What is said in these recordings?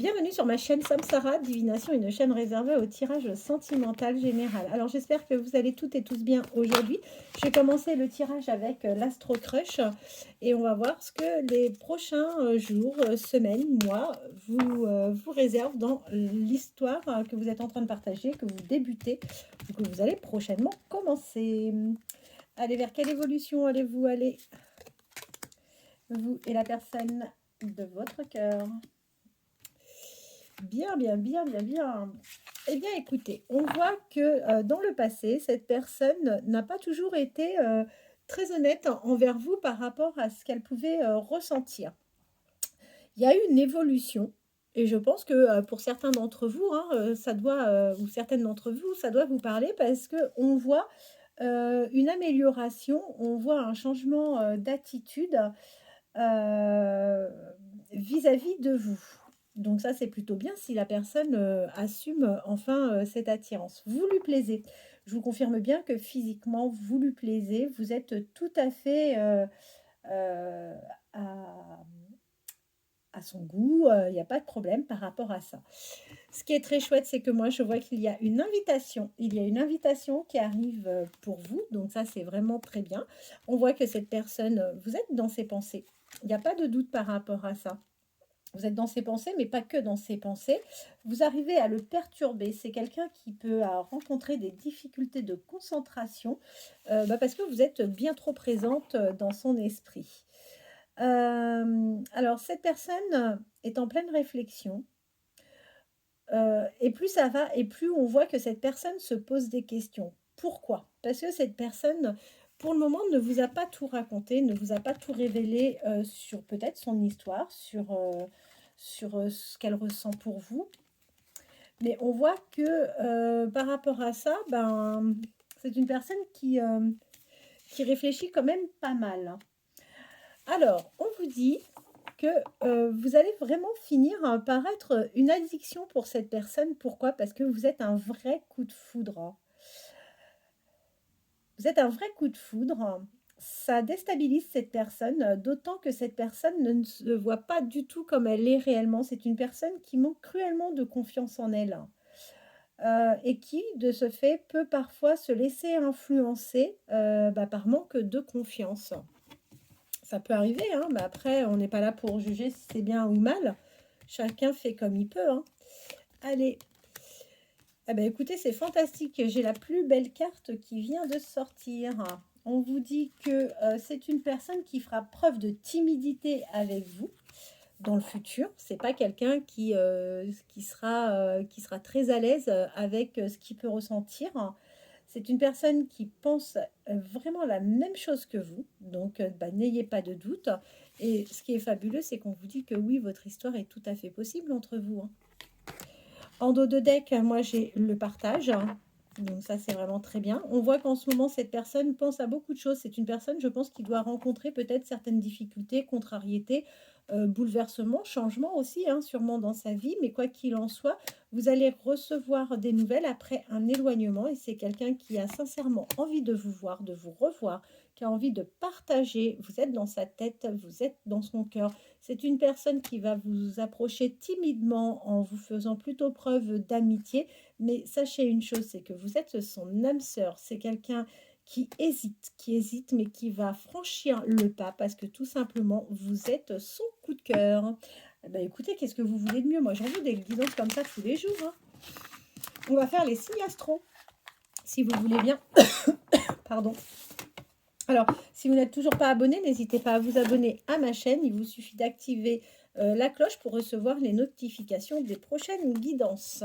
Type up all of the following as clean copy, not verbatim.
Bienvenue sur ma chaîne Samsara Divination, une chaîne réservée au tirage sentimental général. Alors j'espère que vous allez toutes et tous bien aujourd'hui. Je vais commencer le tirage avec l'Astro Crush et on va voir ce que les prochains jours, semaines, mois vous réservent dans l'histoire que vous êtes en train de partager, que vous débutez ou que vous allez prochainement commencer. Allez, vers quelle évolution allez-vous aller, vous et la personne de votre cœur? Bien, bien, bien, bien, bien. Eh bien, écoutez, on voit que dans le passé, cette personne n'a pas toujours été très honnête envers vous par rapport à ce qu'elle pouvait ressentir. Il y a eu une évolution, et je pense que pour certains d'entre vous, hein, ça doit, ou certaines d'entre vous, ça doit vous parler parce qu'on voit une amélioration, on voit un changement d'attitude Heu, vis-à-vis de vous. Donc ça, c'est plutôt bien si la personne, assume, enfin, cette attirance. Vous lui plaisez. Je vous confirme bien que physiquement, vous lui plaisez. Vous êtes tout à fait, heu, à à son goût, il y a pas de problème par rapport à ça. Ce qui est très chouette, c'est que moi, je vois qu'il y a une invitation. Il y a une invitation qui arrive, pour vous, donc ça, c'est vraiment très bien. On voit que cette personne, vous êtes dans ses pensées. Il n'y a pas de doute par rapport à ça. Vous êtes dans ses pensées, mais pas que dans ses pensées. Vous arrivez à le perturber. C'est quelqu'un qui peut, rencontrer des difficultés de concentration, parce que vous êtes bien trop présente, dans son esprit. Alors cette personne est en pleine réflexion. Et plus ça va et plus on voit que cette personne se pose des questions. Pourquoi? Parce que cette personne, pour le moment, ne vous a pas tout raconté, ne vous a pas tout révélé, sur peut-être son histoire, sur ce qu'elle ressent pour vous. Mais on voit que, par rapport à ça, ben, c'est une personne qui réfléchit quand même pas mal, hein. Alors, on vous dit que, vous allez vraiment finir, par être une addiction pour cette personne. Pourquoi? Parce que vous êtes un vrai coup de foudre. Vous êtes un vrai coup de foudre. Ça déstabilise cette personne, d'autant que cette personne ne se voit pas du tout comme elle est réellement. C'est une personne qui manque cruellement de confiance en elle, et qui, de ce fait, peut parfois se laisser influencer, par manque de confiance. Ça peut arriver, hein, mais après, on n'est pas là pour juger si c'est bien ou mal. Chacun fait comme il peut, hein. Allez. Ah bah écoutez, c'est fantastique. J'ai la plus belle carte qui vient de sortir. On vous dit que c'est une personne qui fera preuve de timidité avec vous dans le futur. C'est pas quelqu'un qui sera très à l'aise avec ce qu'il peut ressentir. C'est une personne qui pense vraiment la même chose que vous, donc n'ayez pas de doute. Et ce qui est fabuleux, c'est qu'on vous dit que oui, votre histoire est tout à fait possible entre vous, hein. En dos de deck, moi j'ai le partage, hein. Donc ça c'est vraiment très bien. On voit qu'en ce moment cette personne pense à beaucoup de choses. C'est une personne, je pense, qui doit rencontrer peut-être certaines difficultés, contrariétés, bouleversements, changements aussi, hein, sûrement dans sa vie. Mais quoi qu'il en soit, vous allez recevoir des nouvelles après un éloignement et c'est quelqu'un qui a sincèrement envie de vous voir, de vous revoir, qui a envie de partager. Vous êtes dans sa tête, vous êtes dans son cœur. C'est une personne qui va vous approcher timidement en vous faisant plutôt preuve d'amitié. Mais sachez une chose, c'est que vous êtes son âme sœur. C'est quelqu'un qui hésite, mais qui va franchir le pas parce que tout simplement, vous êtes son coup de cœur. Eh ben, écoutez, qu'est-ce que vous voulez de mieux? Moi, j'en veux des guidances comme ça tous les jours, hein. On va faire les signes astro, si vous voulez bien. Pardon. Alors, si vous n'êtes toujours pas abonné, n'hésitez pas à vous abonner à ma chaîne. Il vous suffit d'activer la cloche pour recevoir les notifications des prochaines guidances.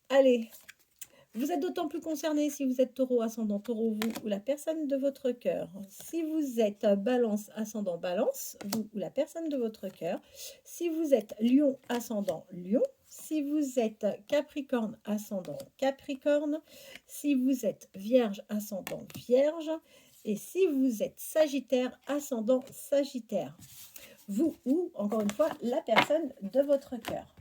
Allez, vous êtes d'autant plus concerné si vous êtes taureau, ascendant taureau, vous ou la personne de votre cœur. Si vous êtes balance, ascendant balance, vous ou la personne de votre cœur. Si vous êtes lion, ascendant lion. Si vous êtes capricorne, ascendant capricorne. Si vous êtes vierge, ascendant vierge. Et si vous êtes sagittaire, ascendant sagittaire. Vous ou, encore une fois, la personne de votre cœur.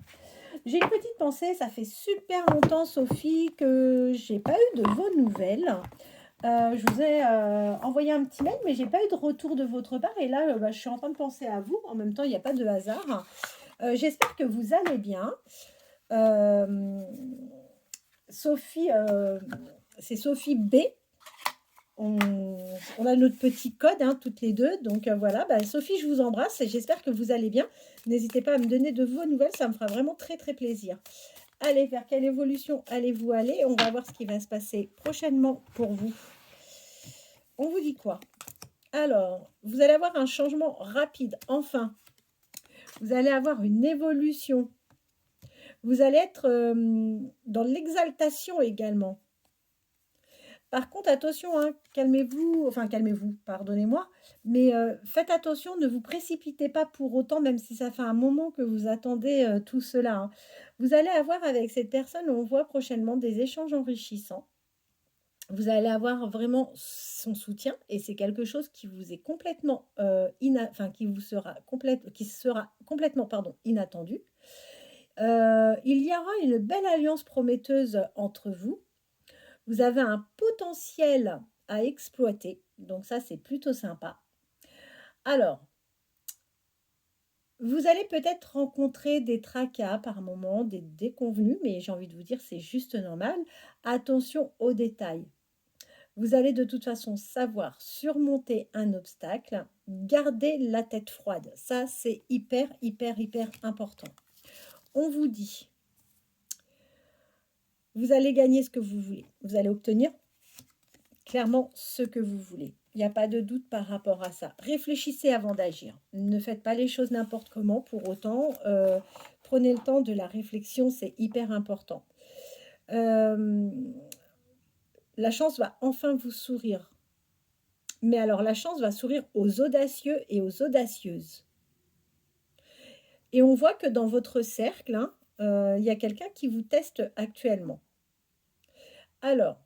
J'ai une petite pensée, ça fait super longtemps, Sophie, que j'ai pas eu de vos nouvelles. Je vous ai envoyé un petit mail, mais j'ai pas eu de retour de votre part. Et là, je suis en train de penser à vous. En même temps, il n'y a pas de hasard. J'espère que vous allez bien. Euh, Sophie, c'est Sophie B. On a notre petit code, hein, toutes les deux. Donc voilà, bah, Sophie, je vous embrasse et j'espère que vous allez bien. N'hésitez pas à me donner de vos nouvelles, ça me fera vraiment très très plaisir. Allez, vers quelle évolution allez-vous aller? On va voir ce qui va se passer prochainement pour vous. On vous dit quoi? Alors, vous allez avoir un changement rapide, enfin. Vous allez avoir une évolution. Vous allez être dans l'exaltation également. Par contre, attention, hein, calmez-vous, pardonnez-moi, mais faites attention, ne vous précipitez pas pour autant, même si ça fait un moment que vous attendez tout cela, hein. Vous allez avoir avec cette personne, on voit prochainement des échanges enrichissants. Vous allez avoir vraiment son soutien et c'est quelque chose qui vous est complètement, qui sera complètement, pardon, inattendu. Il y aura une belle alliance prometteuse entre vous. Vous avez un potentiel à exploiter, donc ça c'est plutôt sympa. Alors, vous allez peut-être rencontrer des tracas par moment, des déconvenus, mais j'ai envie de vous dire c'est juste normal. Attention aux détails. Vous allez de toute façon savoir surmonter un obstacle, garder la tête froide. Ça c'est hyper important. On vous dit, vous allez gagner ce que vous voulez. Vous allez obtenir clairement ce que vous voulez. Il n'y a pas de doute par rapport à ça. Réfléchissez avant d'agir. Ne faites pas les choses n'importe comment. Pour autant, prenez le temps de la réflexion, c'est hyper important. La chance va enfin vous sourire. Mais alors, la chance va sourire aux audacieux et aux audacieuses. Et on voit que dans votre cercle, hein, il y a quelqu'un qui vous teste actuellement. Alors,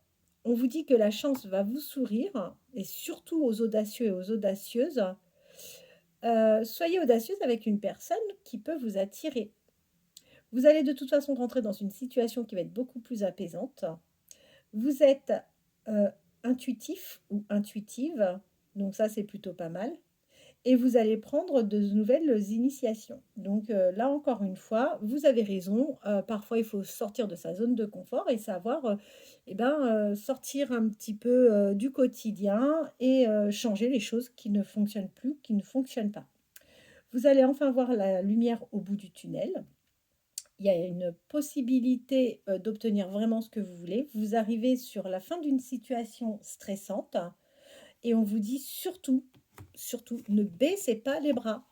on vous dit que la chance va vous sourire, et surtout aux audacieux et aux audacieuses. Soyez audacieuse avec une personne qui peut vous attirer. Vous allez de toute façon rentrer dans une situation qui va être beaucoup plus apaisante. Vous êtes intuitif ou intuitive, donc ça c'est plutôt pas mal. Et vous allez prendre de nouvelles initiations. Donc là encore une fois, vous avez raison. Parfois, il faut sortir de sa zone de confort et savoir sortir un petit peu du quotidien et changer les choses qui ne fonctionnent plus, qui ne fonctionnent pas. Vous allez enfin voir la lumière au bout du tunnel. Il y a une possibilité d'obtenir vraiment ce que vous voulez. Vous arrivez sur la fin d'une situation stressante et on vous dit surtout, ne baissez pas les bras.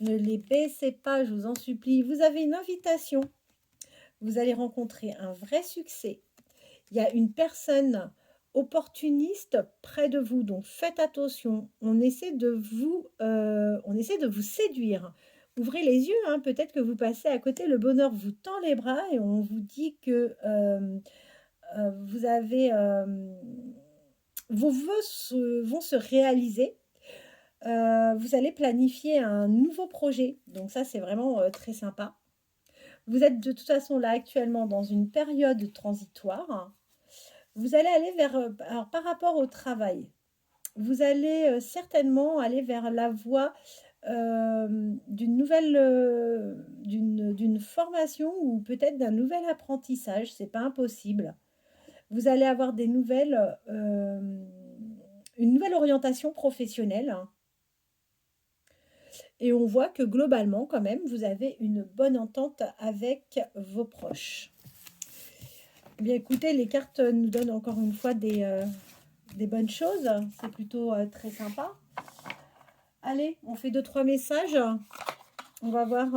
Ne les baissez pas, je vous en supplie. Vous avez une invitation. Vous allez rencontrer un vrai succès. Il y a une personne opportuniste près de vous, donc faites attention. On essaie de vous séduire. Ouvrez les yeux, hein, peut-être que vous passez à côté, le bonheur vous tend les bras et on vous dit que vous avez vos vœux vont se réaliser. Vous allez planifier un nouveau projet, donc ça c'est vraiment très sympa. Vous êtes de toute façon là actuellement dans une période transitoire. Vous allez aller vers, alors par rapport au travail, vous allez certainement aller vers la voie d'une nouvelle, d'une formation ou peut-être d'un nouvel apprentissage, c'est pas impossible. Vous allez avoir des nouvelles, une nouvelle orientation professionnelle, hein. Et on voit que globalement, quand même, vous avez une bonne entente avec vos proches. Eh bien, écoutez, les cartes nous donnent encore une fois des bonnes choses. C'est plutôt très sympa. Allez, on fait 2-3 messages. On va voir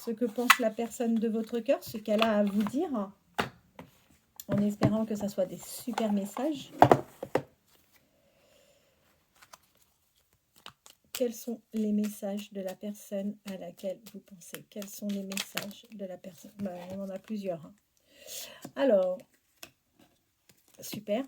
ce que pense la personne de votre cœur, ce qu'elle a à vous dire, en espérant que ça soit des super messages. Quels sont les messages de la personne à laquelle vous pensez? Quels sont les messages de la personne? On en a plusieurs, hein. Alors, super.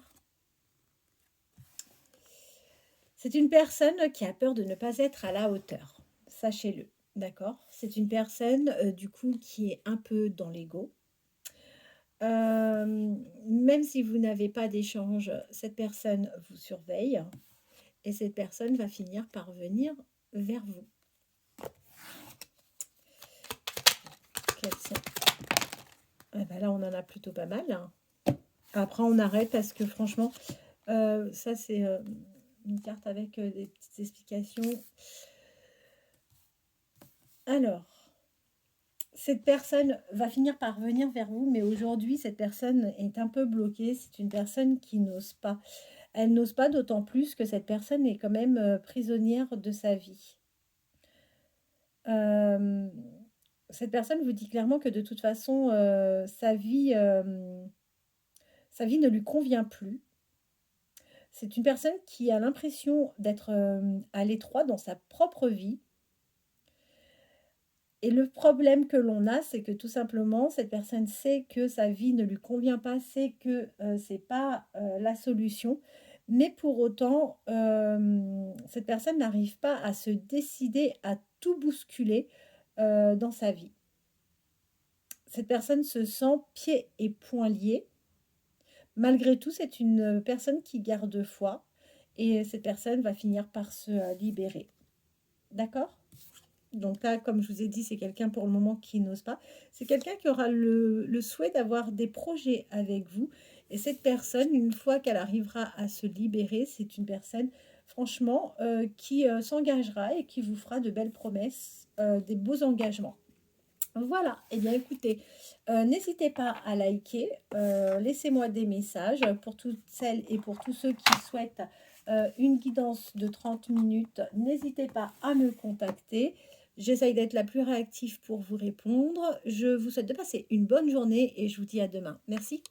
C'est une personne qui a peur de ne pas être à la hauteur. Sachez-le, d'accord? C'est une personne, du coup, qui est un peu dans l'ego. Même si vous n'avez pas d'échange, cette personne vous surveille et cette personne va finir par venir vers vous. quels sont... Ah ben là, on en a plutôt pas mal, hein. Après, on arrête parce que franchement, ça, c'est une carte avec des petites explications. Alors, cette personne va finir par venir vers vous, mais aujourd'hui, cette personne est un peu bloquée. C'est une personne qui n'ose pas. Elle n'ose pas, d'autant plus que cette personne est quand même prisonnière de sa vie. Cette personne vous dit clairement que de toute façon, sa vie ne lui convient plus. C'est une personne qui a l'impression d'être à l'étroit dans sa propre vie. Et le problème que l'on a, c'est que tout simplement, cette personne sait que sa vie ne lui convient pas, sait que ce n'est pas la solution. Mais pour autant, cette personne n'arrive pas à se décider à tout bousculer dans sa vie. Cette personne se sent pieds et poings liés. Malgré tout, c'est une personne qui garde foi et cette personne va finir par se libérer. D'accord ? Donc là, comme je vous ai dit, c'est quelqu'un pour le moment qui n'ose pas. C'est quelqu'un qui aura le souhait d'avoir des projets avec vous. Et cette personne, une fois qu'elle arrivera à se libérer, c'est une personne, franchement, qui s'engagera et qui vous fera de belles promesses, des beaux engagements. Voilà, et bien écoutez, n'hésitez pas à liker, laissez-moi des messages pour toutes celles et pour tous ceux qui souhaitent une guidance de 30 minutes. N'hésitez pas à me contacter. J'essaye d'être la plus réactive pour vous répondre. Je vous souhaite de passer une bonne journée et je vous dis à demain. Merci.